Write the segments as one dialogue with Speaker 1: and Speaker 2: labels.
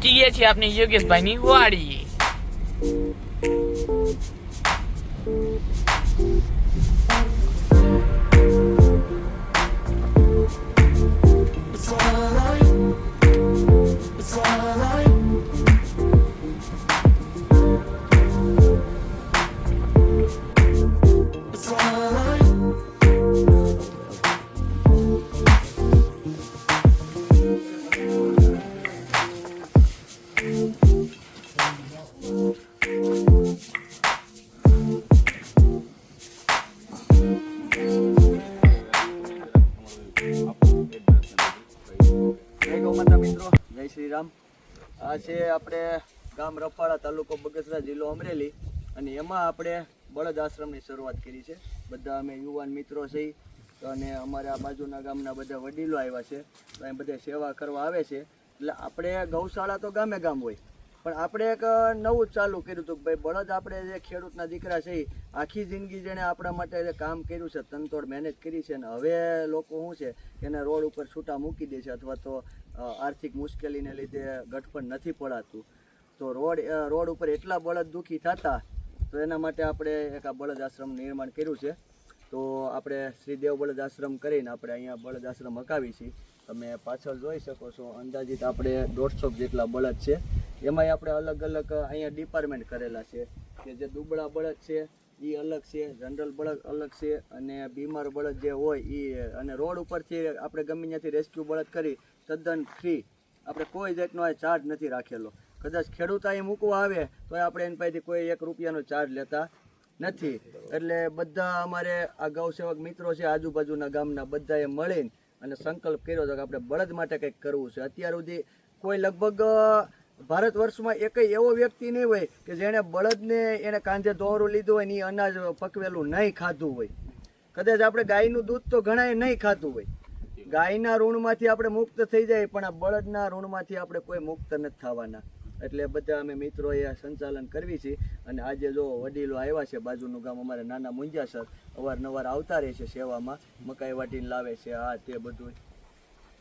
Speaker 1: પહોંચી ગયા છીએ આપણે યોગેશભાઈની વાડીએ.
Speaker 2: જય શ્રી રામ. આ છે આપણે ગામ રફાળા, તાલુકો બગસરા, જિલ્લો અમરેલી, અને એમાં આપણે બળદ આશ્રમની શરૂઆત કરી છે. બધા અમે યુવાન મિત્રો છીએ અને અમારા બાજુના ગામના બધા વડીલો આવ્યા છે, તો અહીં બધા સેવા કરવા આવે છે. એટલે આપણે ગૌશાળા તો ગામે ગામ હોય, પણ આપણે એક નવું જ ચાલુ કર્યું હતું કે ભાઈ બળદ, આપણે જે ખેડૂતના દીકરા છે આખી જિંદગી જેણે આપણા માટે જે કામ કર્યું છે, તનતોડ મહેનત કરી છે, અને હવે લોકો શું છે કે એને રોડ ઉપર છૂટા મૂકી દે છે, અથવા તો આર્થિક મુશ્કેલીને લીધે ગઠપણ નથી પડાતું, તો રોડ ઉપર એટલા બળદ દુઃખી થતા, તો એના માટે આપણે એક આ બળદ આશ્રમ નિર્માણ કર્યું છે. તો આપણે શ્રી દેવ બળદ આશ્રમ કરીને આપણે અહીંયા બળદ આશ્રમ હકાવી છીએ. તમે પાછળ જોઈ શકો છો, અંદાજિત આપણે 150 જેટલા બળદ છે. એમાંય આપણે અલગ અલગ અહીંયા ડિપાર્ટમેન્ટ કરેલા છે, કે જે દુબળા બળદ છે એ અલગ છે, જનરલ બળદ અલગ છે, અને બીમાર બળદ જે હોય એ, અને રોડ ઉપરથી આપણે ગમે ત્યાંથી રેસ્ક્યુ બળદ કરી તદ્દન ફ્રી, આપણે કોઈ જાતનો આ ચાર્જ નથી રાખેલો. કદાચ ખેડૂત અહીં મૂકવા આવે તો આપણે એની પાસેથી કોઈ 1 રૂપિયાનો ચાર્જ લેતા નથી. એટલે બધા અમારે આ ગૌસેવક મિત્રો છે આજુબાજુના ગામના, બધાએ મળીને અને સંકલ્પ કર્યો હતો કે આપણે બળદ માટે કંઈક કરવું છે. અત્યાર સુધી કોઈ લગભગ ભારત વર્ષમાં એકય એવો વ્યક્તિ નહીં હોય કે જેણે બળદને એને કાંધે દોરું લીધું હોય ને એ અનાજ પકવેલું નહીં ખાધું હોય. કદાચ આપણે ગાયનું દૂધ તો ઘણાએ નહીં ખાધું હોય. ગાયના ઋણમાંથી આપણે મુક્ત થઈ જાય, પણ આ બળદના ઋણમાંથી આપણે કોઈ મુક્ત નથી થવાના. એટલે બધા અમે મિત્રોએ સંચાલન કરવી છે. અને આજે જો વડીલો આવ્યા છે, બાજુનું ગામ અમારે નાના મુંજાસર, અવારનવાર આવતા રહે છે સેવામાં, મકાઈ વાટીને લાવે છે, આ તે બધું.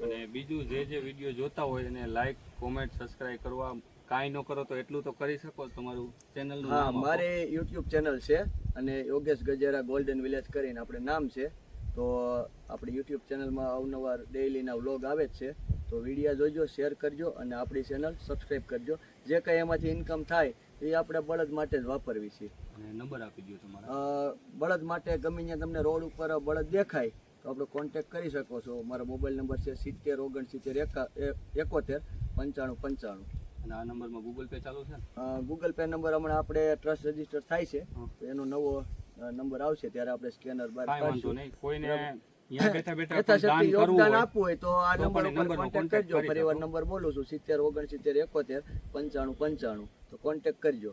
Speaker 3: અને બીજું જે વિડીયો જોતા હોય એને લાઈક, કોમેન્ટ, સબસ્ક્રાઇબ કરવા કાંઈ ન કરો તો એટલું તો કરી શકો. તમારું ચેનલનું
Speaker 2: હા, મારે યુટ્યુબ ચેનલ છે, અને યોગેશ ગજેરા ગોલ્ડન વિલેજ કરીને આપણે નામ છે. તો આપણી યુટ્યુબ ચેનલમાં અવનવાર ડેઈલીના વ્લોગ આવે જ છે. તો વિડીયો જોજો, શેર કરજો, અને આપણી ચેનલ સબસ્ક્રાઈબ કરજો. જે કંઈ એમાંથી ઇન્કમ થાય એ આપણે બળદ માટે જ વાપરવી છે.
Speaker 3: નંબર આપી દો તમારા.
Speaker 2: બળદ માટે ગમે ત્યાં તમને રોડ ઉપર બળદ દેખાય તો આપણે કોન્ટેક્ટ કરી શકો છો. મારો મોબાઈલ નંબર છે 70 69 71 95 95.
Speaker 3: અને આ નંબરમાં ગૂગલ પે ચાલુ છે?
Speaker 2: ગૂગલ પે નંબર હમણાં આપણે ટ્રસ્ટ રજીસ્ટર થાય છે, તો એનો નવો નંબર આવશે ત્યારે આપણે સ્કેનર બહાર કાઢશું.
Speaker 3: કોઈને
Speaker 2: યોગદાન આપવું હોય તો આ નંબર ઉપર કોન્ટેક્ટ કરજો. ફરીવાર નંબર બોલું છું 70 69 71 95 95. તો કોન્ટેક્ટ કરજો.